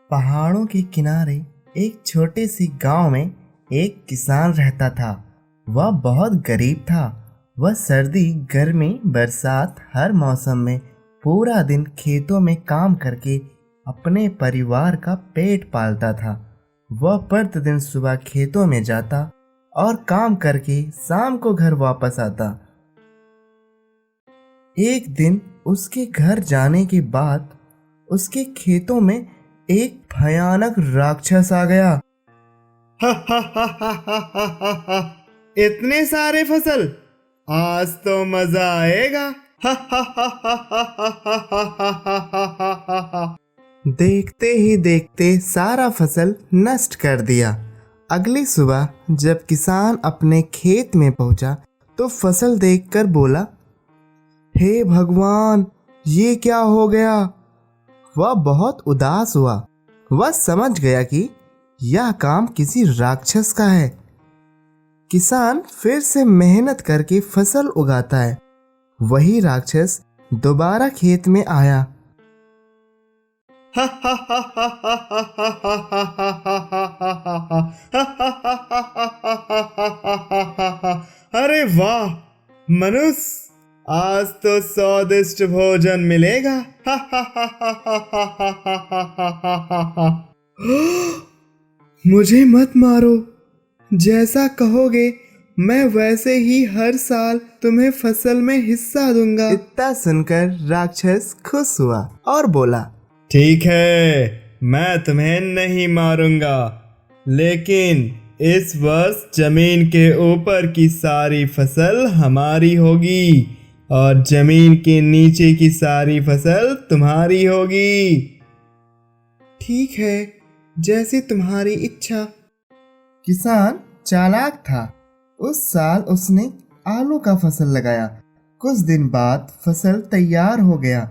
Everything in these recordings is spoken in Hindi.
पहाड़ों के किनारे एक छोटे सी गांव में एक किसान रहता था। वह बहुत गरीब था। वह सर्दी, गर्मी, बरसात हर मौसम में पूरा दिन खेतों में काम करके अपने परिवार का पेट पालता था। वह प्रतिदिन सुबह खेतों में जाता और काम करके शाम को घर वापस आता। एक दिन उसके घर जाने के बाद उसके खेतों में एक भयानक राक्षस आ गया। हा हा हा हा हा हा हा हा, इतने सारे फसल, आज तो मजा आएगा। हा हा हा हा हा हा हा हा हा हा हा हा। देखते ही देखते सारा फसल नष्ट कर दिया। अगली सुबह जब किसान अपने खेत में पहुंचा तो फसल देखकर बोला, हे भगवान, ये क्या हो गया। वह बहुत उदास हुआ। वह समझ गया कि यह काम किसी राक्षस का है। किसान फिर से मेहनत करके फसल उगाता है। वही राक्षस दोबारा खेत में आया। अरे वाह मनुष्य, आज तो स्वादिष्ट भोजन मिलेगा। मुझे मत मारो, जैसा कहोगे मैं वैसे ही हर साल तुम्हें फसल में हिस्सा दूंगा। इतना सुनकर राक्षस खुश हुआ और बोला, ठीक है, मैं तुम्हें नहीं मारूंगा, लेकिन इस वर्ष जमीन के ऊपर की सारी फसल हमारी होगी और जमीन के नीचे की सारी फसल तुम्हारी होगी। ठीक है, जैसी तुम्हारी इच्छा। किसान चालाक था। उस साल उसने आलू का फसल लगाया। कुछ दिन बाद फसल तैयार हो गया।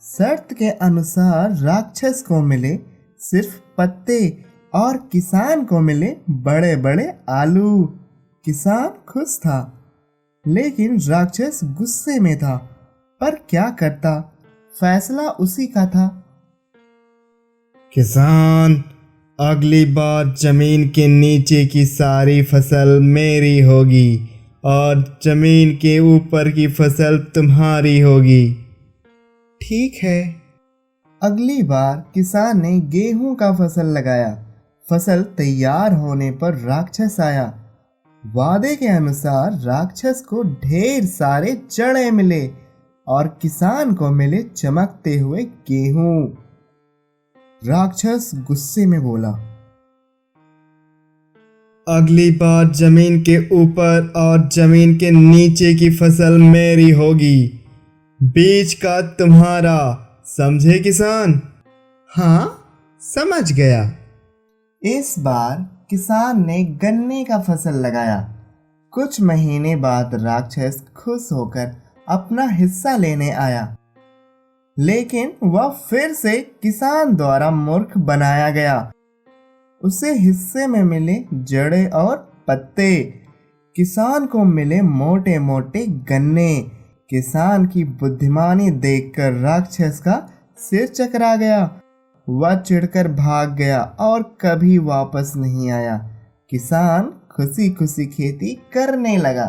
शर्त के अनुसार राक्षस को मिले सिर्फ पत्ते और किसान को मिले बड़े बड़े आलू। किसान खुश था, लेकिन राक्षस गुस्से में था। पर क्या करता, फैसला उसी का था। किसान, अगली बार जमीन के नीचे की सारी फसल मेरी होगी और जमीन के ऊपर की फसल तुम्हारी होगी। ठीक है। अगली बार किसान ने गेहूं का फसल लगाया। फसल तैयार होने पर राक्षस आया। वादे के अनुसार राक्षस को ढेर सारे चने मिले और किसान को मिले चमकते हुए गेहूं। राक्षस गुस्से में बोला, अगली बार जमीन के ऊपर और जमीन के नीचे की फसल मेरी होगी, बीच का तुम्हारा। समझे किसान? हाँ, समझ गया। इस बार किसान ने गन्ने का फसल लगाया। कुछ महीने बाद राक्षस खुश होकर अपना हिस्सा लेने आया, लेकिन वह फिर से किसान द्वारा मूर्ख बनाया गया। उसे हिस्से में मिले जड़ें और पत्ते, किसान को मिले मोटे मोटे गन्ने। किसान की बुद्धिमानी देखकर राक्षस का सिर चकरा गया। वह चिढ़कर भाग गया और कभी वापस नहीं आया। किसान खुशी खुशी खेती करने लगा।